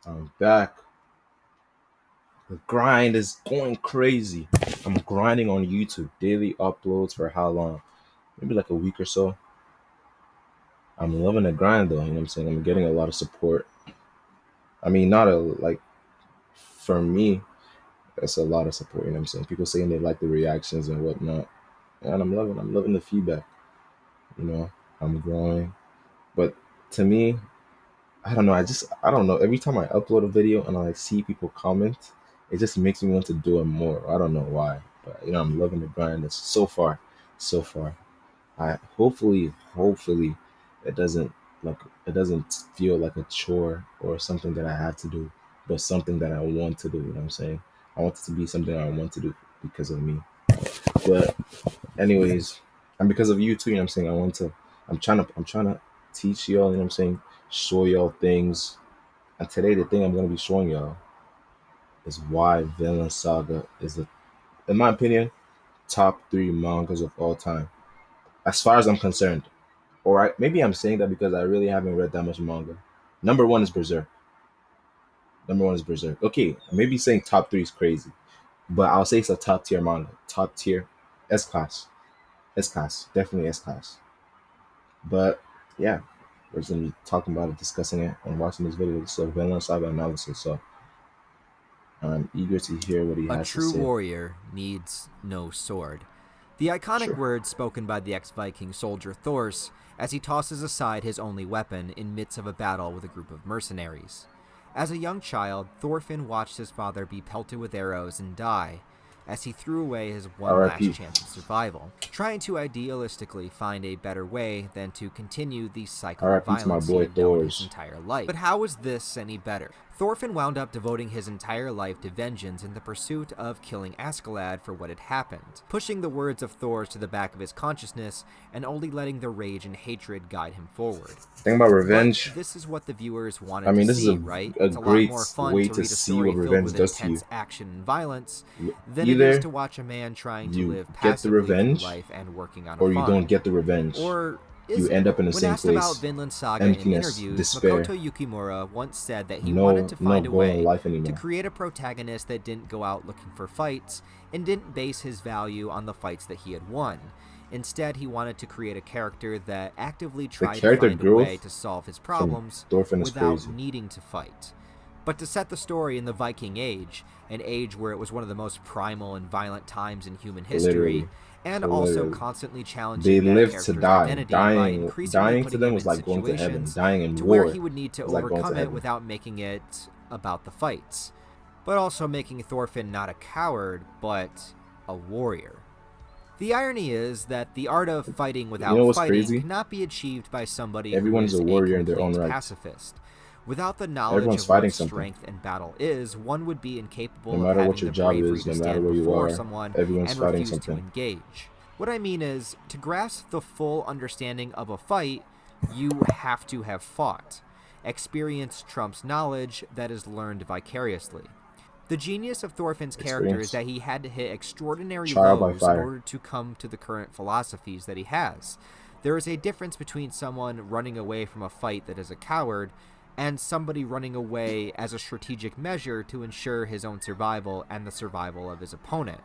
I'm back. The grind is going crazy. I'm grinding on YouTube. Daily uploads for how long? Maybe like a week or so. I'm loving the grind though, you know what I'm saying? I'm getting a lot of support. I mean, not a like for me, that's a lot of support, you know what I'm saying? People saying they like the reactions and whatnot. And I'm loving the feedback, you know. I'm growing. But to me, I don't know. I don't know. Every time I upload a video and I see people comment, it just makes me want to do it more. I don't know why, but I'm loving the grind. It's so far. I hopefully, it doesn't it doesn't feel like a chore or something that I have to do, but something that I want to do. You know what I'm saying? I want it to be something I want to do because of me. But anyways, and because of you too. You know what I'm saying? I'm trying to teach y'all. You know what I'm saying? Show y'all things. And today, the thing I'm going to be showing y'all is why Vinland Saga is, in my opinion, top three mangas of all time. As far as I'm concerned. All right, maybe I'm saying that because I really haven't read that much manga. Number one is Berserk. Number one is Berserk. Okay, maybe saying top three is crazy, but I'll say it's a top tier manga. Top tier, S class, S class, definitely S class. But yeah, we're just gonna be talking about it, discussing it, and watching this video. So Vinland Saga analysis. So I'm eager to hear what he A has to true say. warrior needs no sword. The iconic Sure. words spoken by the ex-Viking soldier Thors as he tosses aside his only weapon in midst of a battle with a group of mercenaries. As a young child, Thorfinn watched his father be pelted with arrows and die as he threw away his one last R.I.P. chance of survival, trying to idealistically find a better way than to continue the cycle of R.I.P. to my violence he boy had known his Thors. entire life. But how was this any better? Thorfinn wound up devoting his entire life to vengeance in the pursuit of killing Askeladd for what had happened, pushing the words of Thor's to the back of his consciousness and only letting the rage and hatred guide him forward. Thing about But revenge. this is what the viewers I wanted to mean, this is see, a right? a It's a lot more great fun way to to read a see story what filled revenge with does to you. intense action and violence than it is Either to watch a man trying to you live get the passively through revenge, life and working on a or you don't farm. get the revenge. Or is You it? end up in the When same asked about place. Vinland Saga in Emptiness, interviews, despair, Makoto Yukimura once said that he wanted no to no find a goal in way life to anymore. create a protagonist that didn't go out looking for fights and didn't base his value on the fights that he had won. Instead, he wanted to create a character that actively The tried to character find a way growth to solve his from problems Thorfinn is without crazy. needing to fight. But to set the story in the Viking Age, an age where it was one of the most primal and violent times in human history, Literally, and also literally, constantly they challenging that lived to character's die. identity by Dying, increasingly dying to putting them him was in like going to heaven. situations Dying in to where war he would need to was like going to overcome it heaven. without making it about the fights, but also making Thorfinn not a coward, but a warrior. The irony is that the art of fighting You know without what's fighting crazy? cannot be achieved by somebody who Everyone is is a a warrior in their own complete right. pacifist. Without the knowledge Everyone's of what fighting something. strength and battle is, one would be No incapable of matter what having your the job bravery is, to no matter stand where you before are, someone everyone's and fighting refuse to something. engage. What I mean is, to grasp the full understanding of a fight, you have to have fought. Experience trumps knowledge that is learned vicariously. The genius of Thorfinn's character is Experience. that he had to hit extraordinary Trial by lows in fire. order to come to the current philosophies that he has. There is a difference between someone running away from a fight that is a coward and somebody running away as a strategic measure to ensure his own survival and the survival of his opponent.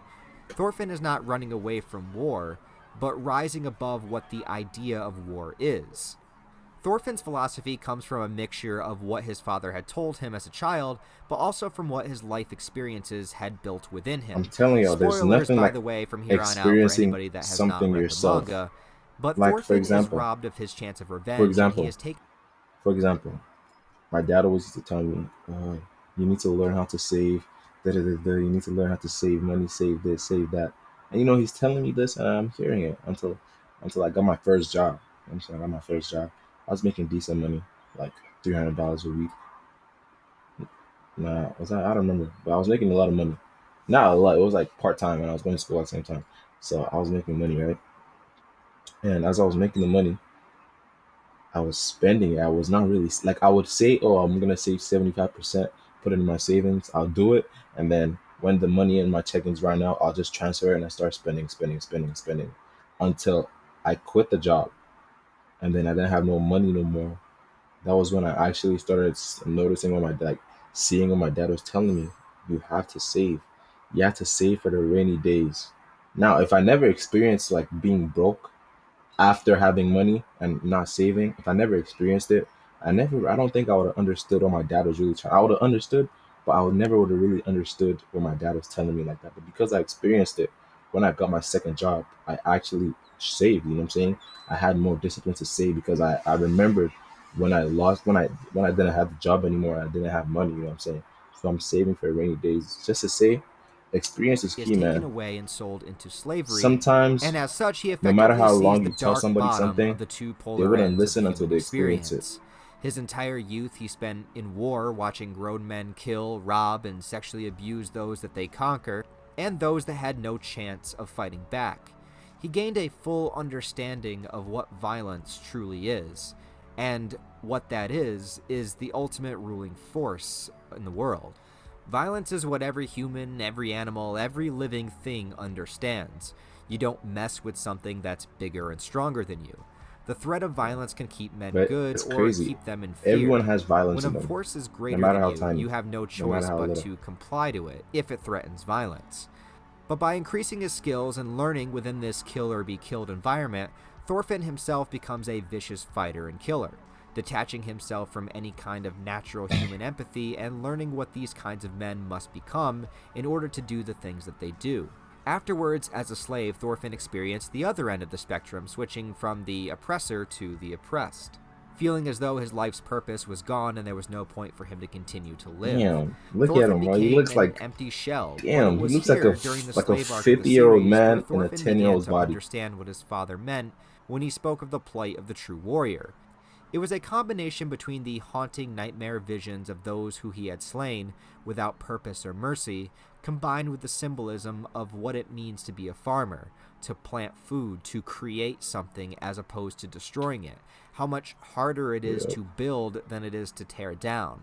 Thorfinn is not running away from war, but rising above what the idea of war is. Thorfinn's philosophy comes from a mixture of what his father had told him as a child, but also from what his life experiences had built within I'm him. telling y'all, there's Spoilers, nothing by like the way, from here on out for experiencing anybody that has not something read the yourself. manga, but Like Thorfinn is robbed of his chance of for revenge, and he example, is taken for example, my dad always used to tell me, "You need to learn how to save. Da, da, da, da. You need to learn how to save money, save this, save that." And he's telling me this, and I'm hearing it until I got my first job. I got my first job. I was making decent money, like $300 a week. Nah, was I don't remember, but I was making a lot of money. Not a lot. It was like part time, and I was going to school at the same time. So I was making money, right? And as I was making the money, I was spending it. I was not really like I would say, oh, I'm gonna save 75%, put it in my savings. I'll do it, and then when the money in my checkings run out, I'll just transfer it and I start spending, spending, spending, spending, until I quit the job, and then I didn't have no money no more. That was when I actually started noticing what my like. seeing what my dad was telling me, you have to save. You have to save for the rainy days. Now, if I never experienced like being broke after having money and not saving, if I never experienced it, I don't think I would have understood what my dad was really trying. I would have understood, but I would never would have really understood what my dad was telling me like that. But because I experienced it, when I got my second job, I actually saved. You know what I'm saying? I had more discipline to save because I remembered when I lost when I didn't have the job anymore, I didn't have money. You know what I'm saying? So I'm saving for rainy days. Just to say, experience is He is key, taken man. away and sold into slavery, Sometimes, and as such, he no matter effectively how sees long the you tell dark somebody bottom of something, the two they polar wouldn't ends of the listen until human they experience it. experience. His entire youth he spent in war, watching grown men kill, rob, and sexually abuse those that they conquer, and those that had no chance of fighting back. He gained a full understanding of what violence truly is, and what that is the ultimate ruling force in the world. Violence is what every human, every animal, every living thing understands. You don't mess with something that's bigger and stronger than you. The threat of violence can keep men But good it's or crazy. keep them in Everyone fear. has violence When in a them, force is no greater matter than how you, tiny, you have no no matter choice how but little. to comply to it if it threatens violence. But by increasing his skills and learning within this kill or be killed environment, Thorfinn himself becomes a vicious fighter and killer, detaching himself from any kind of natural human empathy and learning what these kinds of men must become in order to do the things that they do. Afterwards, as a slave, Thorfinn experienced the other end of the spectrum, switching from the oppressor to the oppressed, feeling as though his life's purpose was gone and there was no point for him to continue to live. Damn, look at Thorfinn him, bro. He became looks an like, empty shell, but it damn, he was looks like here during the like a slave arc of the 50-year-old series where man in a Thorfinn began 10-year-old's to body. understand what his father meant when he spoke of the plight of the true warrior. It was a combination between the haunting nightmare visions of those who he had slain without purpose or mercy, combined with the symbolism of what it means to be a farmer, to plant food, to create something as opposed to destroying it, how much harder it is Yeah, to build than it is to tear down.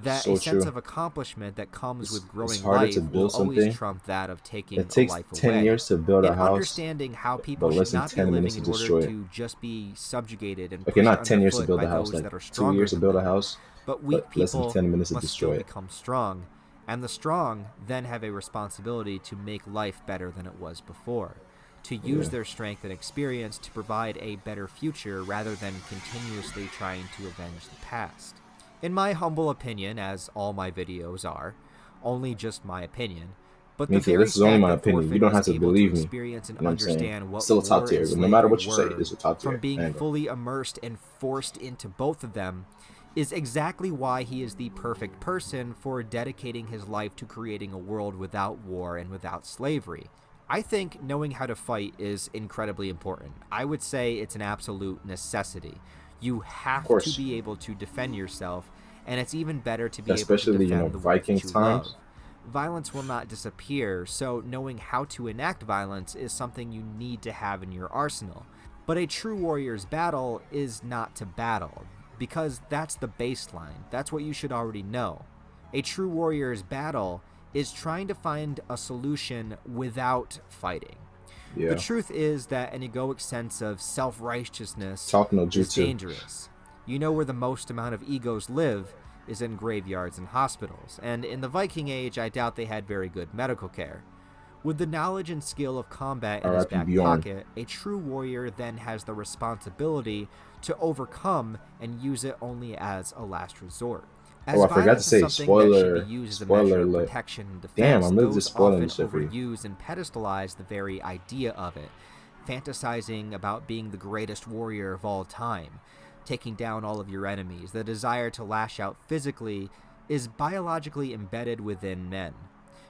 That a so sense true. of accomplishment that comes with It's growing harder to life will build always something. trump that of It taking a takes life 10 away. years to build And a house, understanding how but people should less than not be 10 living minutes to in order destroy it. to just be subjugated and Okay, pushed not 10 years to underfoot build by a house, those like that are 2 stronger years to than build a them. house, But but weak less than people 10 minutes to must still destroy it. become strong, and the strong then have a responsibility to make life better than it was before, to use Yeah. their strength and experience to provide a better future rather than continuously trying to avenge the past. In my humble opinion, as all my videos are, only just my opinion, but the Me too. very This is only fact my that opinion. You Thorfinn don't was have to able to believe me. experience and You know what I'm saying? understand what Still a top war and tier, but no matter slavery what you say, were, it's a top from tier. being Manga. fully immersed and forced into both of them, is exactly why he is the perfect person for dedicating his life to creating a world without war and without slavery. I think knowing how to fight is incredibly important. I would say it's an absolute necessity. You Of have to course. be able to defend yourself, and it's even better to be able to Especially, defend the ones Viking that you times. love. Violence will not disappear, so knowing how to enact violence is something you need to have in your arsenal. But a true warrior's battle is not to battle, because that's the baseline. That's what you should already know. A true warrior's battle is trying to find a solution without fighting. The Yeah. truth is that an egoic sense of self righteousness Talk no is jutsu. dangerous. You know where the most amount of egos live is in graveyards and hospitals, and in the Viking Age, I doubt they had very good medical care. With the knowledge and skill of combat in his R.I.P. back Bjorn. pocket, a true warrior then has the responsibility to overcome and use it only as a last resort. Oh, As I forgot to violence is say, something that should be spoiler, used as a spoiler measure of alert. protection and Damn, defense, I'm really those just spoiling often this shit for you. overuse and pedestalize the very idea of it, fantasizing about being the greatest warrior of all time, taking down all of your enemies. The desire to lash out physically is biologically embedded within men,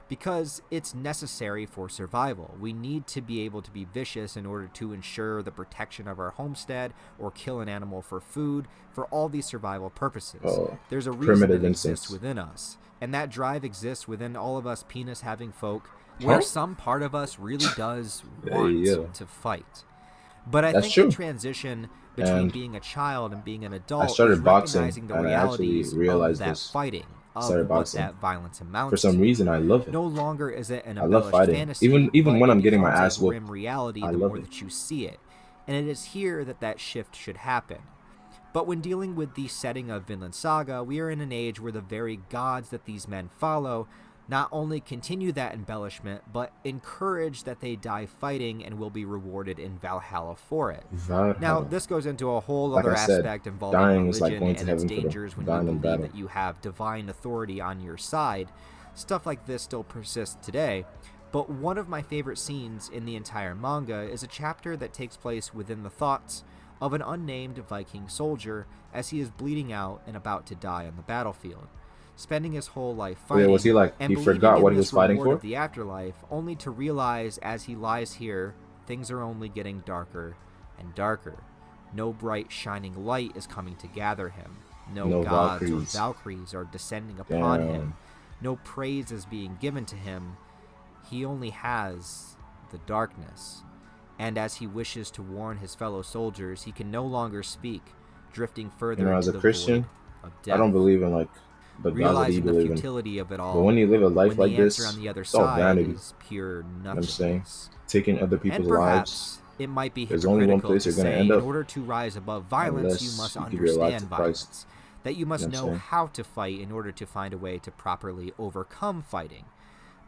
because it's necessary for survival. We need to be able to be vicious in order to ensure the protection of our homestead or kill an animal for food, for all these survival purposes. Oh, There's a reason primitive it exists instincts. within us, and that drive exists within all of us penis-having folk, where Huh? some part of us really does Hey, want yeah. to fight. But I That's think the true. transition between And being a child and being an I adult is started boxing, recognizing the and I actually realities of realized that this. fighting, I of started what boxing. that violence For amounts some to. reason, I love it. No longer is it an I love embellished fighting. fantasy, Even but when it I'm getting my becomes a ass whooped, grim reality I the love more it. that you see it. And it is here that that shift should happen. But when dealing with the setting of Vinland Saga, we are in an age where the very gods that these men follow not only continue that embellishment, but encourage that they die fighting and will be rewarded in Valhalla for it. Now, Valhalla. this goes into a whole Like other I said, aspect involving dying is like religion going to and its heaven for the dangers when you Vinland believe battle. that you have divine authority on your side. Stuff like this still persists today. But one of my favorite scenes in the entire manga is a chapter that takes place within the thoughts of an unnamed Viking soldier as he is bleeding out and about to die on the battlefield, spending his whole life Yeah, was fighting he like and he believing forgot in what he was this fighting reward for? of the afterlife, only to realize as he lies here, things are only getting darker and darker. No bright shining light is coming to gather him. No No gods or Valkyries. Valkyries are descending upon him. Damn. No praise is being given to him. He only has the darkness. And as he wishes to warn his fellow soldiers, he can no longer speak, drifting You further know, as into a the void Christian, of I don't death. believe in like the gods that you Realizing the believe in. futility of it But all, when you live a life when like the answer on this, the other it's all side vanity. You know is pure what I'm saying? nothingness. Taking other And people's lives. perhaps it might be There's only one hypocritical place to you're gonna end say, in up order to rise above violence, you unless must you give your life to understand Christ. violence, that you You know must what I'm know saying? how to fight in order to find a way to properly overcome fighting.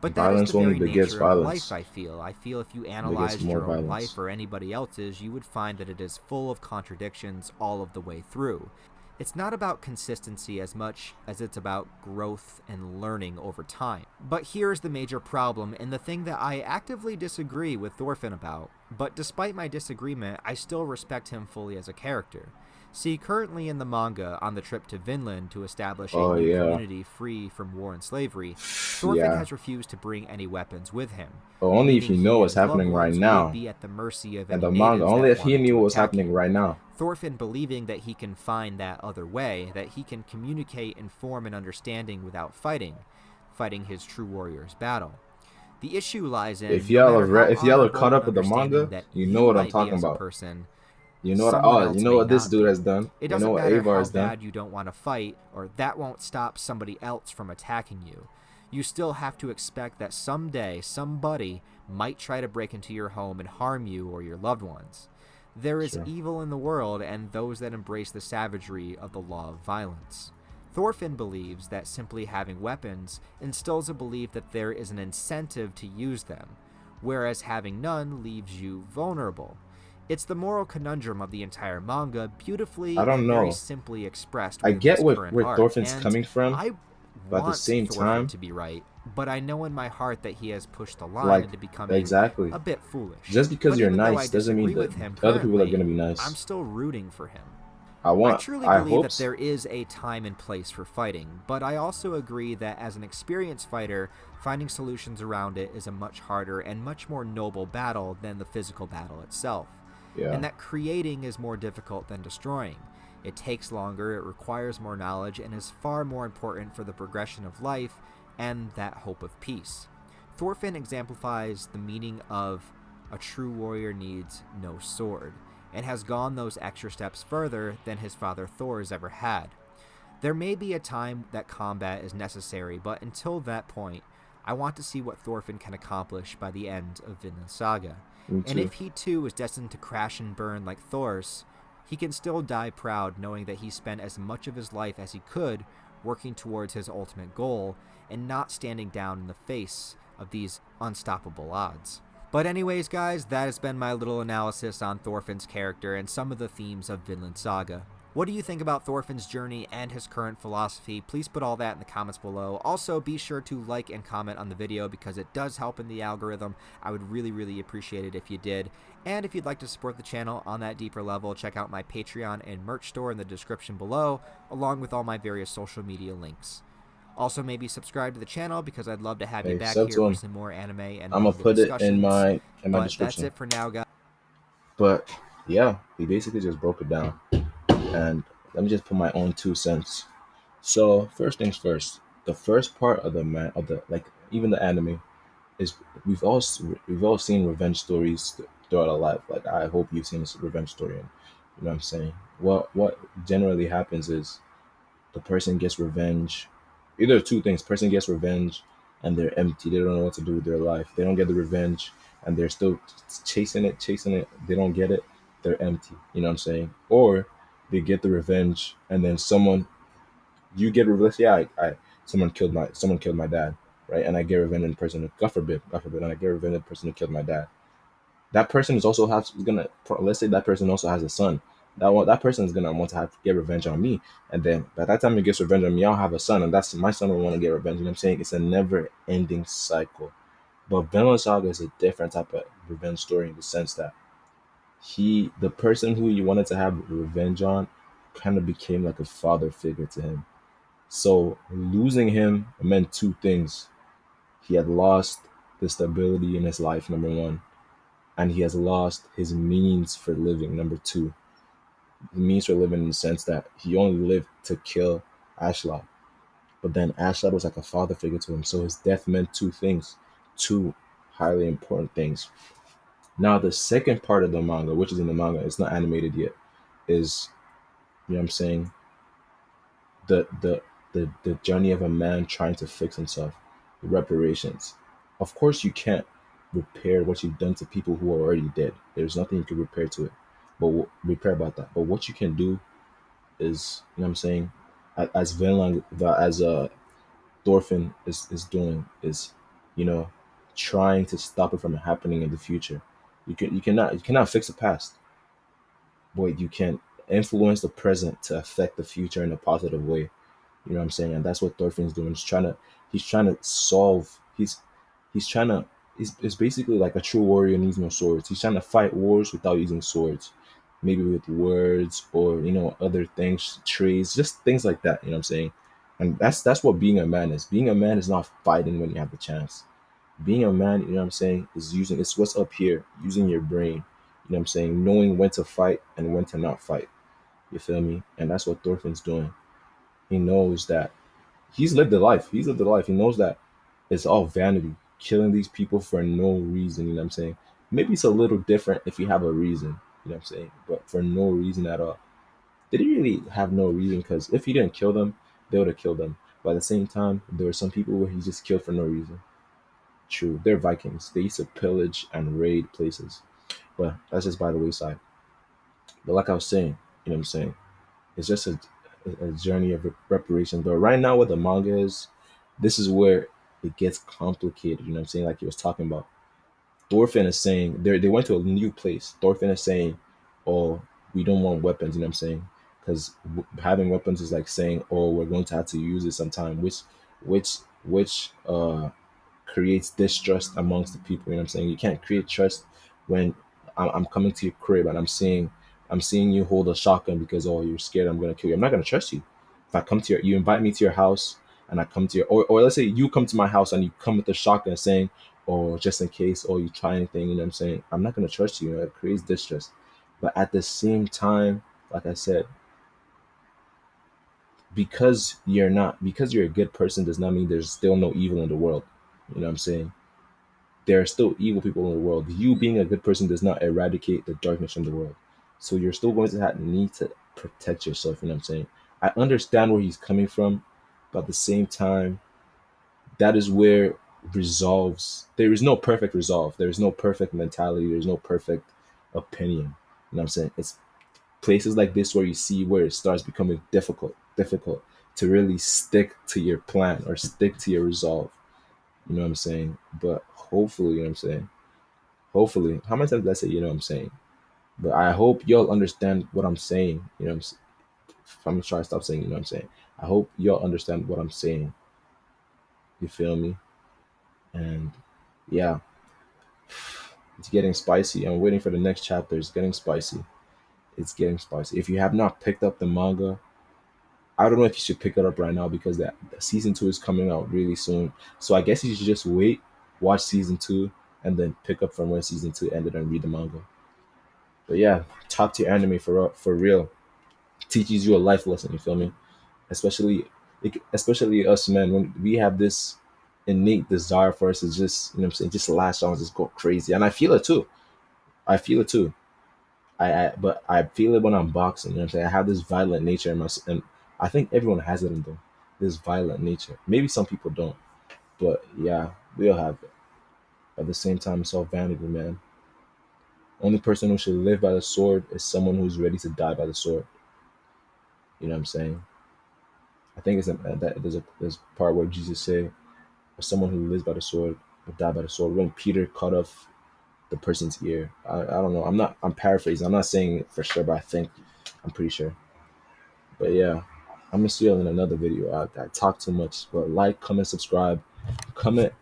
But that is the Violence only very begets nature of life, violence. I feel. I feel if you Begets analyzed more your own life violence. or anybody else's, you would find that it is full of contradictions all of the way through. It's not about consistency as much as it's about growth and learning over time. But here's the major problem, and the thing that I actively disagree with Thorfinn about. But despite my disagreement, I still respect him fully as a character. See, currently in the manga, on the trip to Vinland to establish a Oh new yeah. community free from war and slavery, Thorfinn Yeah. has refused to bring any weapons with him, But only if meaning you know he and what's his loved happening right ones would now. be at the mercy of And any the manga, natives only that if he wanted knew to what was attack happening him. right now. Thorfinn believing that he can find that other way, that he can communicate and form an understanding without fighting his true warrior's battle. The issue lies If in, no y'all matter are how if y'all are caught honorable and up with the understanding manga, that you know you what I'm might be talking as a about. person, You know what? someone Oh, you else know may what this not dude be. has done. It You know doesn't what matter Avar how has done. bad you don't want to fight, or that won't stop somebody else from attacking you. You still have to expect that someday somebody might try to break into your home and harm you or your loved ones. There is Sure. evil in the world and those that embrace the savagery of the law of violence. Thorfinn believes that simply having weapons instills a belief that there is an incentive to use them, whereas having none leaves you vulnerable. It's the moral conundrum of the entire manga, I beautifully don't and very know. simply expressed I within get this where current arc, Thorfinn's and coming from, I but at the want same Thorfinn time, to be right, but I know in my heart that he has pushed the line like into becoming exactly. a bit foolish. Just because But you're even though I nice doesn't mean disagree that with him other people are gonna currently, be I'm nice. still rooting for him. I I want. truly I believe hope. that there is a time and place for fighting, but I also agree that as an experienced fighter, finding solutions around it is a much harder and much more noble battle than the physical battle itself, Yeah. and that creating is more difficult than destroying. It takes longer, it requires more knowledge, and is far more important for the progression of life and that hope of peace. Thorfinn exemplifies the meaning of a true warrior needs no sword, and has gone those extra steps further than his father Thor has ever had. There may be a time that combat is necessary, but until that point, I want to see what Thorfinn can accomplish by the end of Vinland Saga. Me And too. if he too is destined to crash and burn like Thor's, he can still die proud knowing that he spent as much of his life as he could working towards his ultimate goal and not standing down in the face of these unstoppable odds. But anyways, guys, that has been my little analysis on Thorfinn's character and some of the themes of Vinland Saga. What do you think about Thorfinn's journey and his current philosophy? Please put all that in the comments below. Also, be sure to like and comment on the video because it does help in the algorithm. I would really, really appreciate it if you did. And if you'd like to support the channel on that deeper level, check out my Patreon and merch store in the description below, along with all my various social media links. Also, maybe subscribe to the channel because I'd love to have you Hey, back sub here to for him. some more anime and I'm gonna manga put it discussions. in my But that's description. it for now, guys. But yeah, he basically just broke it down. And let me just put my own 2 cents. So first things first, the first part of the man of the like even the anime is we've all seen revenge stories throughout our life. Like I hope you've seen this revenge story. And you know what I'm saying. What generally happens is the person gets revenge. Either two things: person gets revenge, and they're empty. They don't know what to do with their life. They don't get the revenge, and they're still chasing it, chasing it. They don't get it. They're empty. You know what I'm saying? Or they get the revenge, and then someone you get revenge. Yeah, someone killed my dad, right? And I get revenge on the person. God forbid, and I get revenge on the person who killed my dad. That person is also has gonna let's say that person also has a son. That person is gonna want to have get revenge on me, and then by that time he gets revenge on me, I'll have a son, and that's my son will want to get revenge. You know what I'm saying? It's a never ending cycle. But Vinland Saga is a different type of revenge story in the sense that the person who he wanted to have revenge on, kind of became like a father figure to him. So losing him meant two things. He had lost the stability in his life, number one, and he has lost his means for living, number two. The means for living in the sense that he only lived to kill Ashlot. But then Ashlot was like a father figure to him. So his death meant two things, two highly important things. Now, the second part of the manga, which is in the manga, it's not animated yet, is, you know what I'm saying, the the the journey of a man trying to fix himself, reparations. Of course, you can't repair what you've done to people who are already dead. There's nothing you can repair to it, but repair about that. But what you can do is, you know what I'm saying, as Vinland, as Thorfinn is doing is, you know, trying to stop it from happening in the future. You cannot fix the past, but you can influence the present to affect the future in a positive way. You know what I'm saying? And that's what Thorfinn's doing. He's trying to solve he's trying to it's basically like a true warrior needs no swords. He's trying to fight wars without using swords. Maybe with words or other things, trees, just things like that, you know what I'm saying? And that's what being a man is. Being a man is not fighting when you have the chance. Being a man, you know what I'm saying, is using it's what's up here, using your brain, you know what I'm saying, knowing when to fight and when to not fight. You feel me? And that's what Thorfinn's doing. He knows that he's lived a life. He's lived a life. He knows that it's all vanity, killing these people for no reason. You know what I'm saying? Maybe it's a little different if you have a reason. You know what I'm saying? But for no reason at all. Did he really have no reason? Because if he didn't kill them, they would have killed them. But at the same time, there were some people where he just killed for no reason. True, they're Vikings. They used to pillage and raid places. But that's just by the wayside. But like I was saying, you know what I'm saying? It's just a journey of reparation. But right now, what the manga is, this is where it gets complicated. You know what I'm saying? Like he was talking about. Thorfinn is saying they went to a new place. Thorfinn is saying, "Oh, we don't want weapons." You know what I'm saying? Because having weapons is like saying, "Oh, we're going to have to use it sometime," which creates distrust amongst the people. You know what I'm saying? You can't create trust when I'm coming to your crib and I'm seeing you hold a shotgun because you're scared I'm gonna kill you. I'm not gonna trust you. If I come to you invite me to your house and I come to your or let's say you come to my house and you come with a shotgun saying, "Oh, just in case, you try anything," you know what I'm saying? I'm not gonna trust you. It creates distrust. But at the same time, like I said, because you're a good person does not mean there's still no evil in the world. You know what I'm saying? There are still evil people in the world. You being a good person does not eradicate the darkness from the world. So you're still going to have need to protect yourself. You know what I'm saying? I understand where he's coming from, but at the same time, that is where resolves. There is no perfect resolve. There is no perfect mentality. There's no perfect opinion. You know what I'm saying? It's places like this where you see where it starts becoming difficult to really stick to your plan or stick to your resolve. You know what I'm saying? But hopefully, you know what I'm saying? Hopefully, how many times did I say, you know what I'm saying? But I hope y'all understand what I'm saying. You know what I'm saying? I'm gonna try to stop saying, you know what I'm saying? I hope y'all understand what I'm saying. You feel me? And yeah, it's getting spicy. I'm waiting for the next chapter. It's getting spicy. It's getting spicy. If you have not picked up the manga, I don't know if you should pick it up right now because that season two is coming out really soon. So I guess you should just wait, watch season two, and then pick up from where season two ended and read the manga. But yeah, top tier anime for real. Teaches you a life lesson. You feel me? Especially, especially us men when we have this innate desire for us to just what I'm saying, just lash on, just go crazy, and I feel it too. I feel it too. But I feel it when I'm boxing. You know what I'm saying? I have this violent nature in my and I think everyone has it in them. This violent nature. Maybe some people don't, but yeah, we all have it. At the same time, it's all vanity, man. Only person who should live by the sword is someone who's ready to die by the sword. You know what I'm saying? I think it's that there's a part where Jesus say, "Someone who lives by the sword will die by the sword." When Peter cut off the person's ear, I don't know. I'm paraphrasing. I'm not saying it for sure, but I think I'm pretty sure. But yeah, I'm gonna see you in another video. I talk too much, but like, comment, subscribe, comment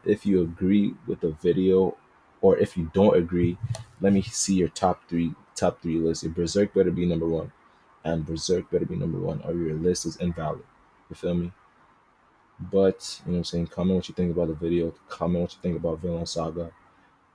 if you agree with the video, or if you don't agree. Let me see your top three list. Your Berserk better be number one, and Berserk better be number one, or your list is invalid. You feel me? But you know what I'm saying. Comment what you think about the video. Comment what you think about Vinland Saga.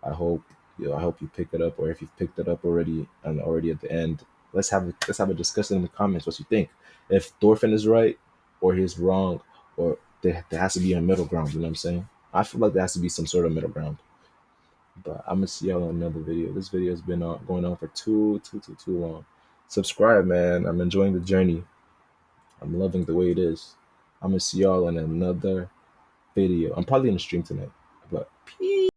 I hope I hope you pick it up, or if you've picked it up already and already at the end, let's have a discussion in the comments. What you think? If Thorfinn is right or he's wrong, or there has to be a middle ground. You know what I'm saying? I feel like there has to be some sort of middle ground. But I'm gonna see y'all in another video. This video has been going on for too long. Subscribe, man. I'm enjoying the journey. I'm loving the way it is. I'm gonna see y'all in another video. I'm probably gonna stream tonight. But peace.